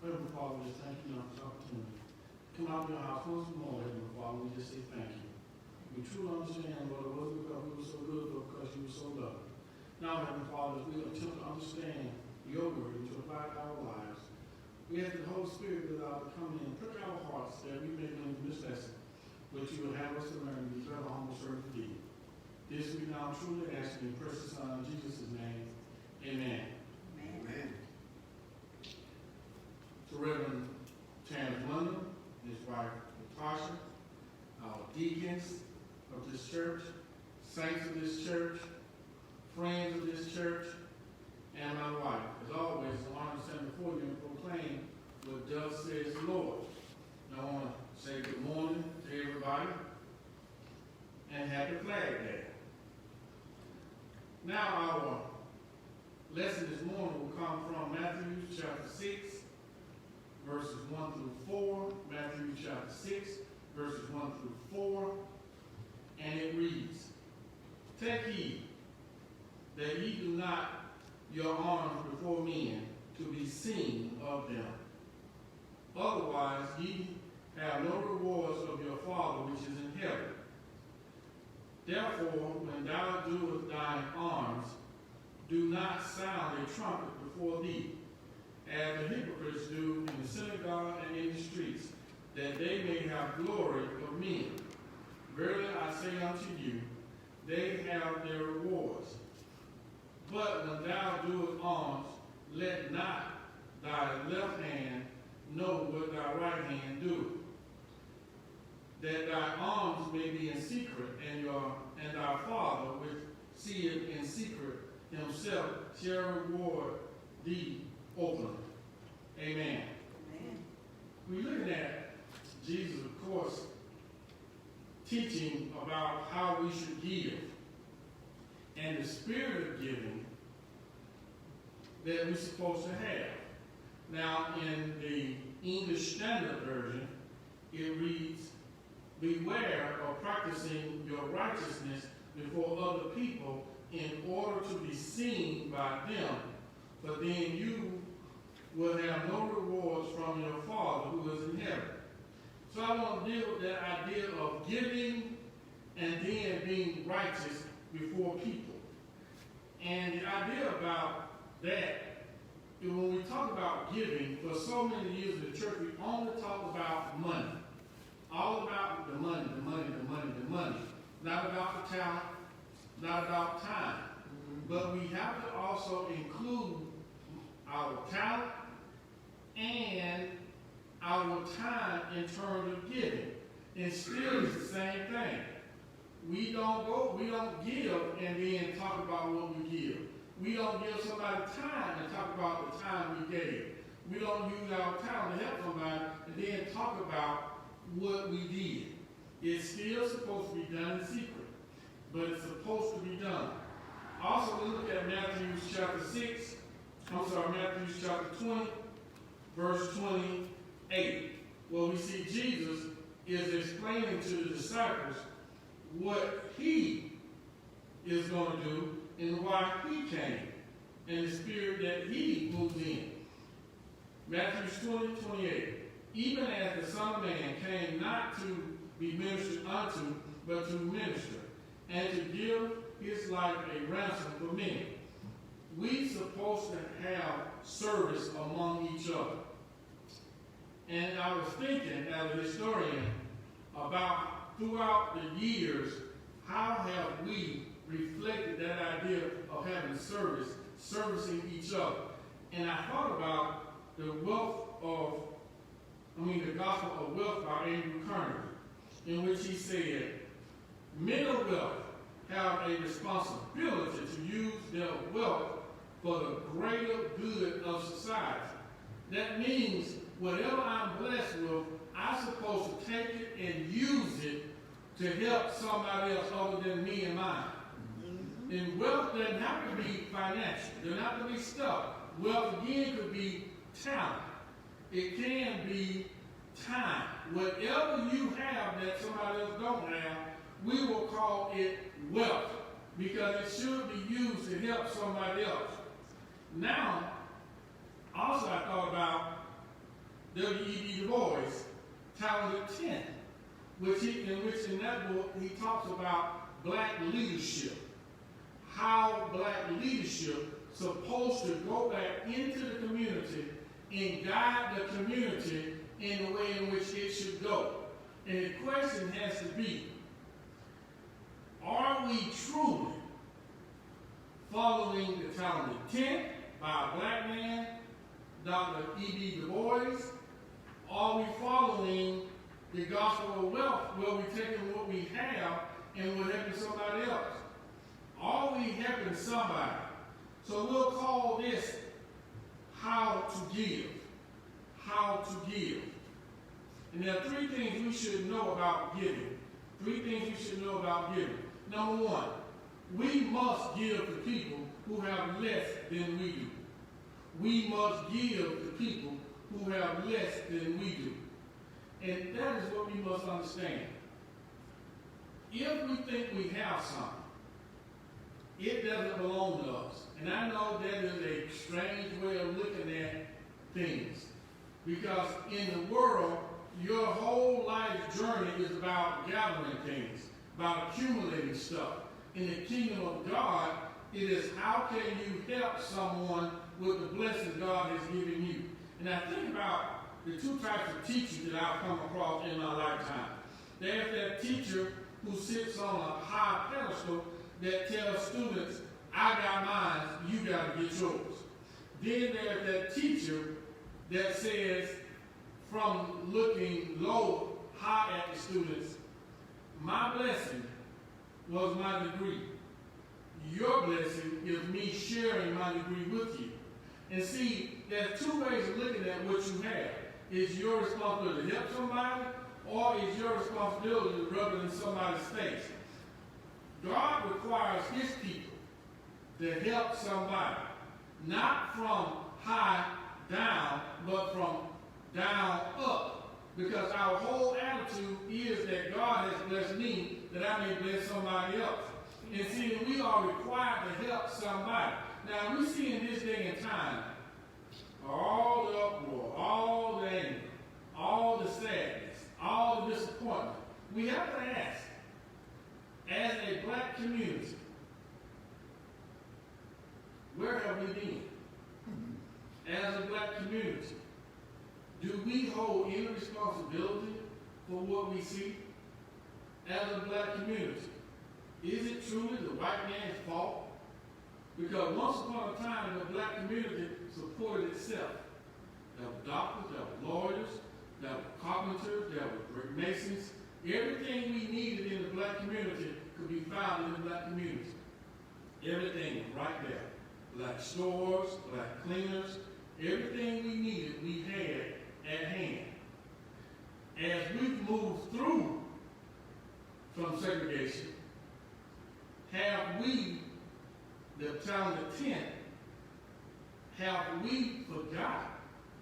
Heavenly Father, we just thank you for this opportunity. Come out of your house once more, Heavenly Father, we just say thank you. We truly understand, Lord, it wasn't because we were so good, but because you were so loving. Now, Heavenly Father, as we attempt to understand your word and to apply it to our lives, we ask the Holy Spirit to allow to come in and prick our hearts that we may learn from this lesson, which you will have us to learn to be forever humble servant to thee. This we now truly ask in your precious Son, in Jesus' name. Amen. Amen. To Reverend Terrence London, his wife Natasha, our deacons of this church, saints of this church, friends of this church, and my wife. As always, I want to stand before you and proclaim what thus says the Lord. And I want to say good morning to everybody and happy Flag Day. Now our lesson this morning will come from Matthew chapter 6, verses 1 through 4. Matthew chapter 6, verses 1 through 4. And it reads, Take heed that ye do not your arms before men to be seen of them. Otherwise ye have no rewards of your Father which is in heaven. Therefore, when thou doest thine arms, do not sound a trumpet before thee, as the hypocrites do in the synagogue and in the streets, that they may have glory of men. Verily I say unto you, they have their rewards. But when thou doest alms, let not thy left hand know what thy right hand doeth, that thy alms may be in secret, and thy Father which seeth in secret himself shall reward thee openly. Amen. Amen. We're looking at Jesus, of course, teaching about how we should give and the spirit of giving that we're supposed to have. Now, in the English Standard Version, it reads, Beware of practicing your righteousness before other people in order to be seen by them, for then you will have no rewards from your Father who is in heaven. So I want to deal with that idea of giving and then being righteous before people. And the idea about that is when we talk about giving, for so many years in the church, we only talk about money. All about the money, the money, the money, the money. Not about the talent, not about time. But we have to also include our talent and our time in terms of giving. And still it's the same thing. We don't give and then talk about what we give. We don't give somebody time and talk about the time we gave. We don't use our time to help somebody and then talk about what we did. It's still supposed to be done in secret, but it's supposed to be done. Also, we look at Matthew chapter 20, verse 28, where we see Jesus is explaining to the disciples what he is going to do and why he came, and the spirit that he moves in. Matthew 20, 28. Even as the Son of Man came not to be ministered unto, but to minister, and to give his life a ransom for many. We supposed to have service among each other. And I was thinking, as a historian, about throughout the years, how have we reflected that idea of having service, servicing each other. And I thought about the Gospel of Wealth by Andrew Carnegie, in which he said, men of wealth have a responsibility to use their wealth for the greater good of society. That means whatever I'm blessed with, I'm supposed to take it and use it to help somebody else other than me and mine. And wealth doesn't have to be financial. It doesn't have to be stuff. Wealth, again, could be talent. It can be time. Whatever you have that somebody else don't have, we will call it wealth because it should be used to help somebody else. Now, also I thought about W.E.B. Du Bois, Talented 10, in that book he talks about black leadership, how black leadership supposed to go back into the community and guide the community in the way in which it should go. And the question has to be, are we truly following the Talented 10 by a black man, Dr. E.B. Du Bois? Are we following the gospel of wealth, where we're taking what we have and we're helping somebody else? Are we helping somebody? So we'll call this how to give. How to give. And there are three things we should know about giving. Three things we should know about giving. Number one, we must give to people who have less than we do. We must give to people who have less than we do. And that is what we must understand. If we think we have something, it doesn't belong to us. And I know that is a strange way of looking at things. Because in the world, your whole life journey is about gathering things, about accumulating stuff. In the kingdom of God, it is how can you help someone with the blessings God has given you. And I think about the two types of teachers that I've come across in my lifetime. There's that teacher who sits on a high pedestal that tells students, I got mine, you got to get yours. Then there's that teacher that says, from looking low, high at the students, my blessing was my degree. Your blessing is me sharing my degree with you. And see, there's two ways of looking at what you have. Is your responsibility to help somebody, or is your responsibility to rub it in somebody's face? God requires his people to help somebody, not from high down, but from down up. Because our whole attitude is that God has blessed me, that I may bless somebody else. And see, we are required to help somebody. Now, we see in this day and time, all the uproar, all the anger, all the sadness, all the disappointment. We have to ask, as a black community, where have we been? As a black community, do we hold any responsibility for what we see? As a black community, is it truly the white man's fault? Because once upon a time, the black community supported itself. There were doctors, there were lawyers, there were carpenters, there were brick masons. Everything we needed in the black community could be found in the black community. Everything was right there. Black stores, black cleaners, everything we needed, we had at hand. As we've moved through from segregation, have we, the Talented 10, have we forgot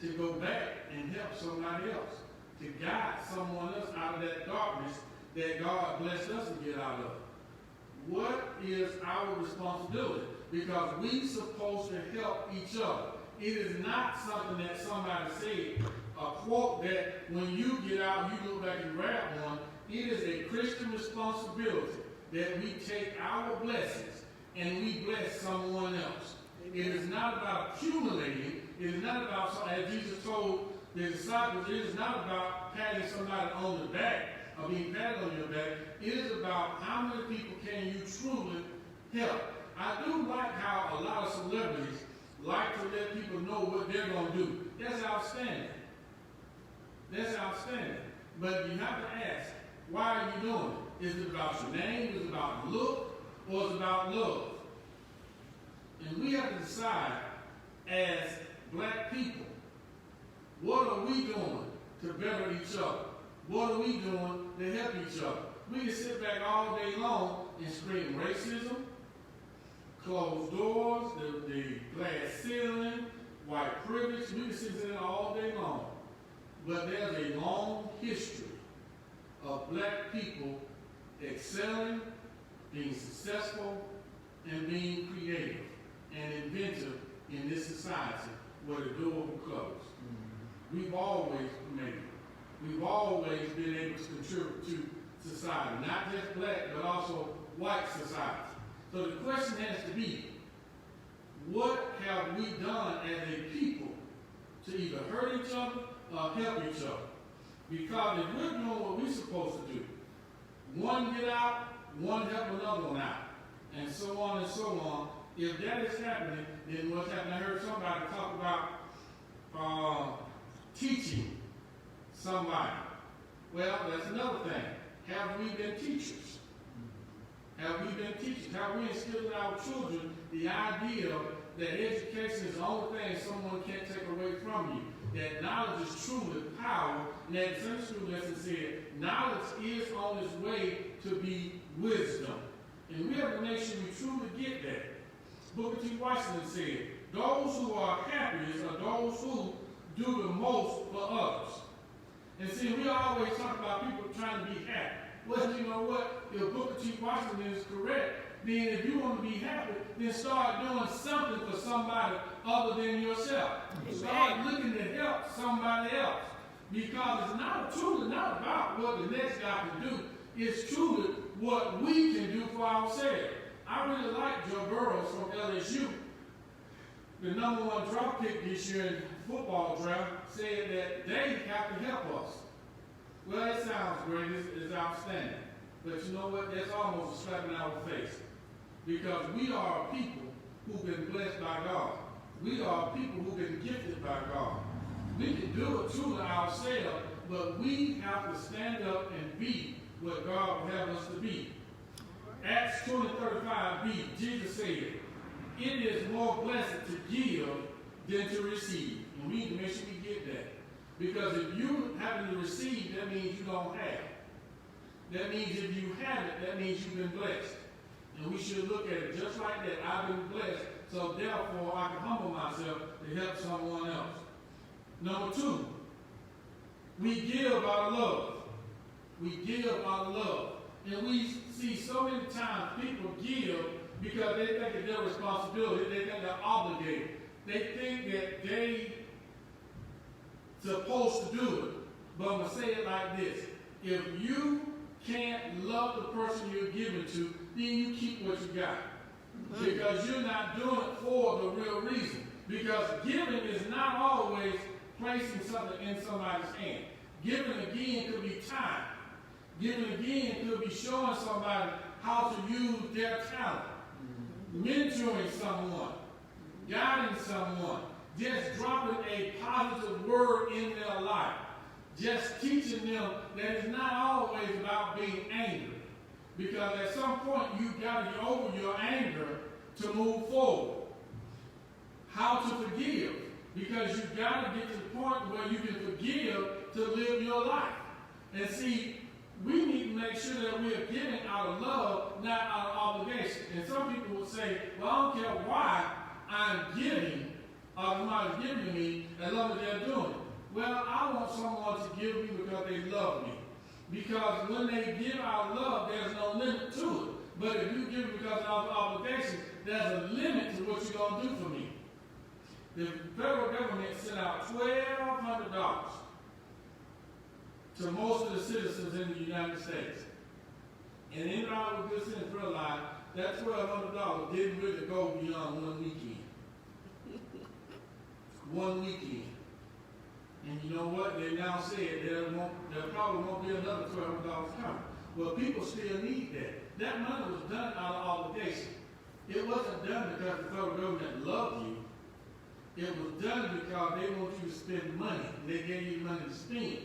to go back and help somebody else, to guide someone else out of that darkness that God blessed us to get out of? What is our responsibility? Because we're supposed to help each other. It is not something that somebody said, a quote that when you get out, you look back and grab one. It is a Christian responsibility that we take our blessings and we bless someone else. It is not about accumulating. It is not about, as Jesus told the disciples, it is not about patting somebody on the back or being patted on your back. It is about how many people can you truly help. I do like how a lot of celebrities like to let people know what they're going to do. That's outstanding. That's outstanding. But you have to ask, why are you doing it? Is it about your name? Is it about look? Or is it about love? And we have to decide as black people, what are we doing to better each other? What are we doing to help each other? We can sit back all day long and scream racism, closed doors, the glass ceiling, white privilege. We can sit there all day long. But there's a long history of black people excelling, being successful, and being creative and inventive in this society where the door will close. we've always made it. We've always been able to contribute to society, not just black, but also white society. So the question has to be, what have we done as a people to either hurt each other or help each other? Because if we're doing what we're supposed to do, one get out, one help another one out, and so on and so on. If that is happening, then what's happening? I heard somebody talk about teaching somebody. Well, that's another thing. Have we been teachers? Have we been teachers? Have we instilled in our children the idea that education is the only thing someone can't take away from you? That knowledge is truly power, and that Sunday school lesson said, knowledge is on its way to be wisdom. And we have a nation, we truly get that. Booker T. Washington said, those who are happiest are those who do the most for others. And see, we always talk about people trying to be happy. Well, you know what? If Booker T. Washington is correct, then if you want to be happy, then start doing something for somebody other than yourself. Start looking to help somebody else. Because it's truly not about what the next guy can do. It's truly what we can do for ourselves. I really like Joe Burrow from LSU. The number one draft pick this year in the football draft said that they have to help us. Well, it sounds great. It's outstanding. But you know what? That's almost a slap in our face. Because we are a people who've been blessed by God. We are a people who've been gifted by God. We can do it truly ourselves, but we have to stand up and be what God will have us to be. Acts 20:35b, Jesus said, it is more blessed to give than to receive. And we need to make sure we get that. Because if you happen to receive, that means you don't have. That means if you have it, that means you've been blessed. And we should look at it just like that. I've been blessed, so therefore I can humble myself to help someone else. Number 2, we give out of love. We give out of love. And we see so many times people give because they think it's their responsibility. They think they're obligated. They think that they're supposed to do it. But I'm going to say it like this. If you can't love the person you're giving to, then you keep what you got. Because you're not doing it for the real reason. Because giving is not always placing something in somebody's hand. Giving again could be time. Giving again could be showing somebody how to use their talent. Mentoring someone. Guiding someone. Just dropping a positive word in their life. Just teaching them that it's not always about being angry. Because at some point you've got to get over your anger to move forward. How to forgive. Because you've got to get to the point where you can forgive to live your life. And see, we need to make sure that we are giving out of love, not out of obligation. And some people would say, well, I don't care why I'm giving, or somebody's giving to me, as long as they're doing it. Well, I want someone to give me because they love me. Because when they give out love, there's no limit to it. But if you give because of obligation, there's a limit to what you're going to do for me. The federal government sent out $1,200 to most of the citizens in the United States. And anybody with good sense realized that $1,200 didn't really go beyond one weekend. One weekend. And you know what? They now said there probably won't be another $1,200 coming. Well, people still need that. That money was done out of obligation. It wasn't done because the federal government loved you. It was done because they want you to spend money. They gave you money to spend.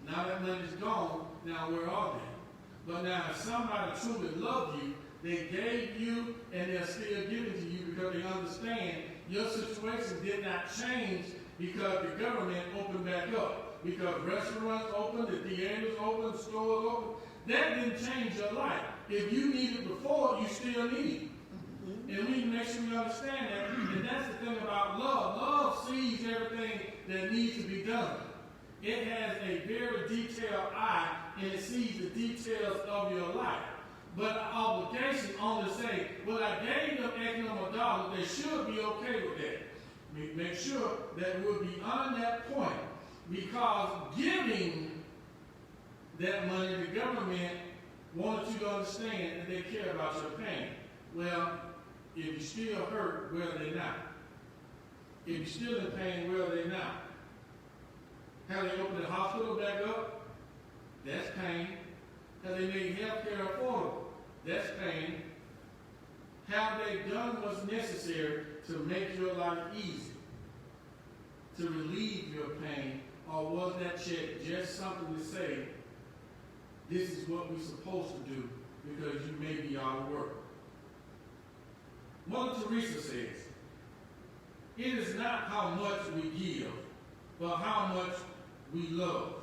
Now that money's gone, now where are they? But now if somebody truly loved you, they gave you and they're still giving to you because they understand your situation did not change because the government opened back up. Because restaurants opened, the theaters opened, stores opened. That didn't change your life. If you needed it before, you still need it. And we need to make sure we understand that. And that's the thing about love. Love sees everything that needs to be done. It has a very detailed eye, and it sees the details of your life. But an obligation only say, well, I gave them X number of dollars, they should be okay with that. Make sure that we're beyond that point Because giving that money, the government wanted you to understand that they care about your pain. Well, if you're still hurt, well, they're not. If you're still in pain, well, they're not. Have they opened the hospital back up? That's pain. Have they made health care affordable? That's pain. Have they done what's necessary to make your life easy, to relieve your pain? Or was that check just something to say, this is what we're supposed to do because you may be out of work? Mother Teresa says, it is not how much we give, but how much we love.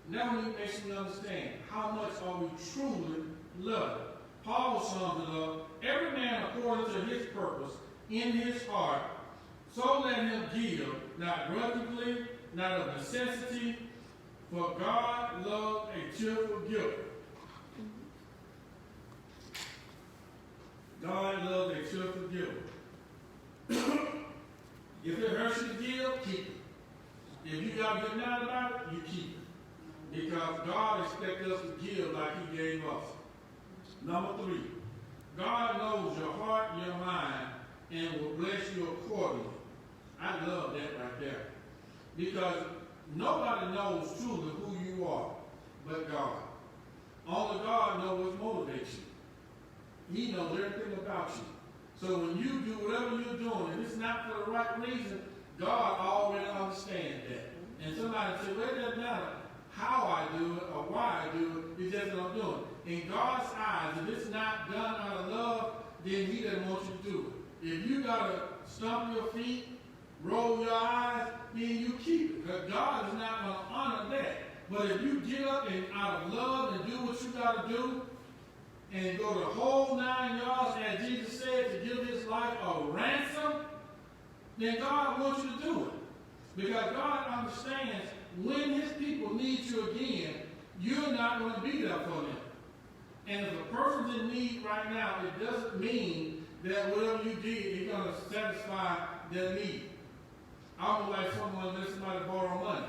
Now we make sure we understand how much are we truly loved. Paul sums it up, every man according to his purpose in his heart, so let him give, not grudgingly, not of necessity, for God loves a cheerful giver. God loves a cheerful giver. If it hurts you to give, keep it. If you got to get mad about it, you keep it. Because God expects us to give like he gave us. Number 3, God knows your heart, your mind, and will bless you accordingly. I love that right there. Because nobody knows truly who you are but God. Only God knows what motivates you. He knows everything about you. So when you do whatever you're doing, and it's not for the right reason, God already understands that. And somebody say, well, it doesn't matter how I do it or why I do it, it's just what I'm doing. In God's eyes, if it's not done out of love, then he doesn't want you to do it. If you got to stomp your feet, roll your eyes, then you keep it. Because God is not going to honor that. But if you get up and out of love and do what you got to do, and go the whole 9 yards, as Jesus said, to give his life a ransom, then God wants you to do it. Because God understands when his people need you again, you're not going to be there for them. And if a person's in need right now, it doesn't mean that whatever you did, you're going to satisfy their need. Almost like someone letting somebody borrow money.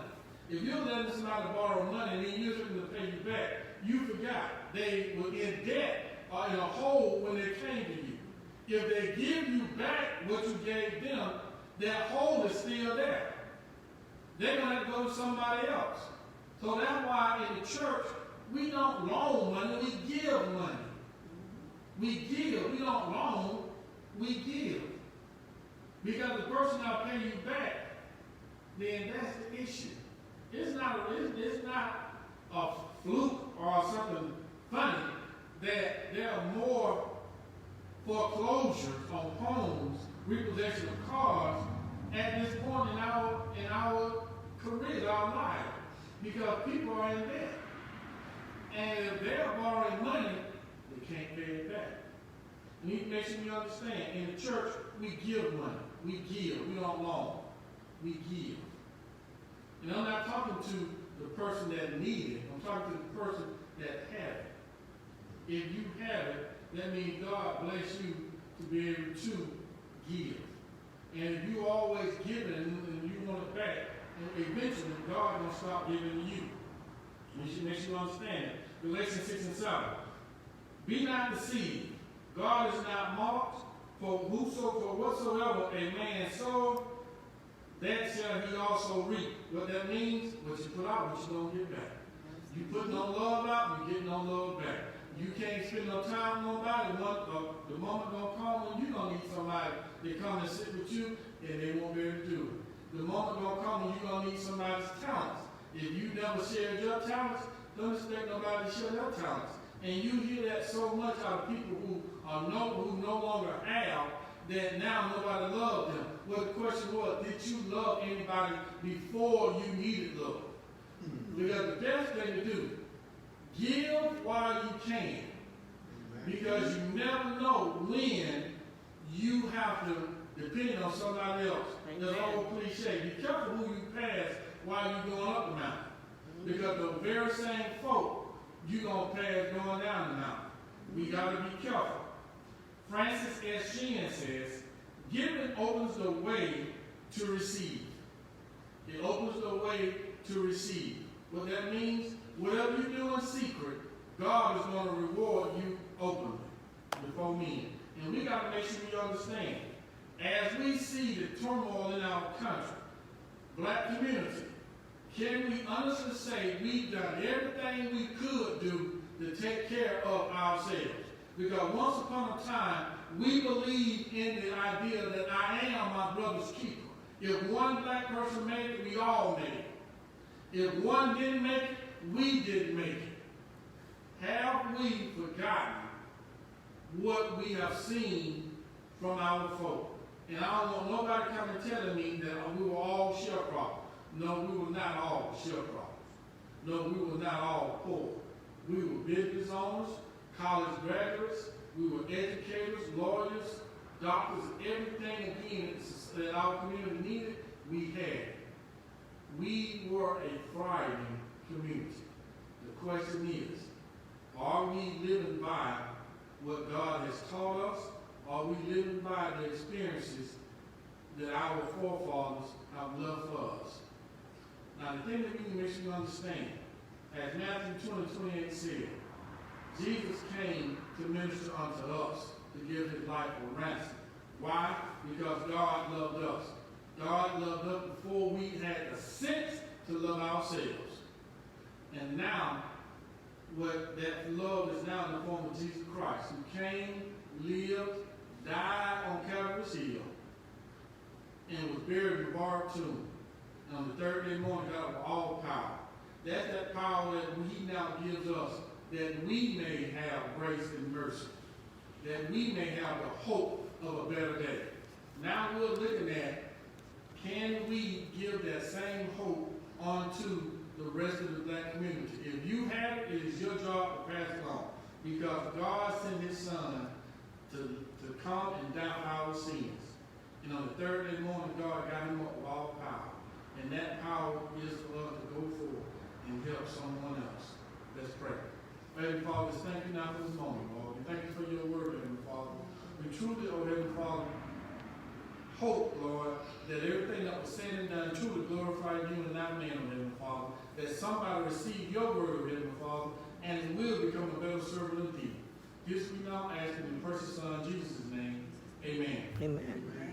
If you're letting somebody borrow money and then you're looking to pay you back, you forgot they were in debt or in a hole when they came to you. If they give you back what you gave them, that hole is still there. They're going to have to go to somebody else. So that's why in the church, we don't loan money, we give money. We give, we don't loan, we give. Because the person not paying you back, then that's the issue. It's not a fluke or something funny that there are more foreclosures on homes, repossession of cars at this point in our career, our life, because people are in debt. And if they're borrowing money, they can't pay it back. We need to make sure we understand. In the church, we give money. We give. We don't loan. We give. And I'm not talking to the person that needs it. I'm talking to the person that has it. If you have it, that means God bless you to be able to give. And if you always give it and you want it back, and eventually God is going to stop giving to you. You should make sure you understand it. Galatians 6 and 7. Be not deceived. God is not mocked, for whatsoever a man sow, that shall he also reap. What that means, what you put out, what you don't get back. You put no love out, you get no love back. You can't spend no time with nobody. The moment gonna come when you gonna need somebody to come and sit with you, and they won't be able to do it. The moment gonna come when you gonna need somebody's talents. If you never shared your talents, don't expect nobody to share their talents. And you hear that so much out of people who no longer have, that now nobody loved them. Well, the question was, did you love anybody before you needed love? Because the best thing to do, give while you can. Because you never know when you have to depend on somebody else. There's an old cliche. Be careful who you pass while you're going up the mountain. Because the very same folk you're going to pass going down the mountain. We got to be careful. Francis S. Sheehan says, giving opens the way to receive. It opens the way to receive. What that means, whatever you do in secret, God is going to reward you openly before men. And we got to make sure we understand. As we see the turmoil in our country, black community, can we honestly say we've done everything we could do to take care of ourselves? Because once upon a time, we believed in the idea that I am my brother's keeper. If one black person made it, we all made it. If one didn't make it, we didn't make it. Have we forgotten what we have seen from our folk? And I don't want nobody coming telling me that we were all sharecroppers. No, we were not all sharecroppers. No, we were not all poor. We were business owners, college graduates, we were educators, lawyers, doctors, everything again that our community needed, we had. We were a thriving community. The question is, are we living by what God has taught us? Are we living by the experiences that our forefathers have left for us? Now, the thing that we need to make sure you understand, as Matthew 20:28 said, Jesus came to minister unto us, to give his life a ransom. Why? Because God loved us. God loved us before we had the sense to love ourselves. And now, what that love is now in the form of Jesus Christ, who came, lived, died on Calvary's Hill, and was buried in a borrowed tomb. And on the third day morning, God with all power. That's that power that he now gives us, that we may have grace and mercy, that we may have the hope of a better day. Now we're looking at, can we give that same hope onto the rest of the black community? If you have it, it is your job to pass it on. Because God sent his son to come and die for our sins. And on the third day morning, God got him up with all power. And that power is for us to go forward and help someone else. Let's pray. Heavenly Father, thank you now for this moment, Lord. We thank you for your word, Heavenly Father. We truly, oh Heavenly Father, hope, Lord, that everything that was said and done truly glorified you and not man, oh Heavenly Father. That somebody receive your word, Heavenly Father, and it will become a better servant of thee. This we now ask in the precious Son, Jesus' name. Amen. Amen.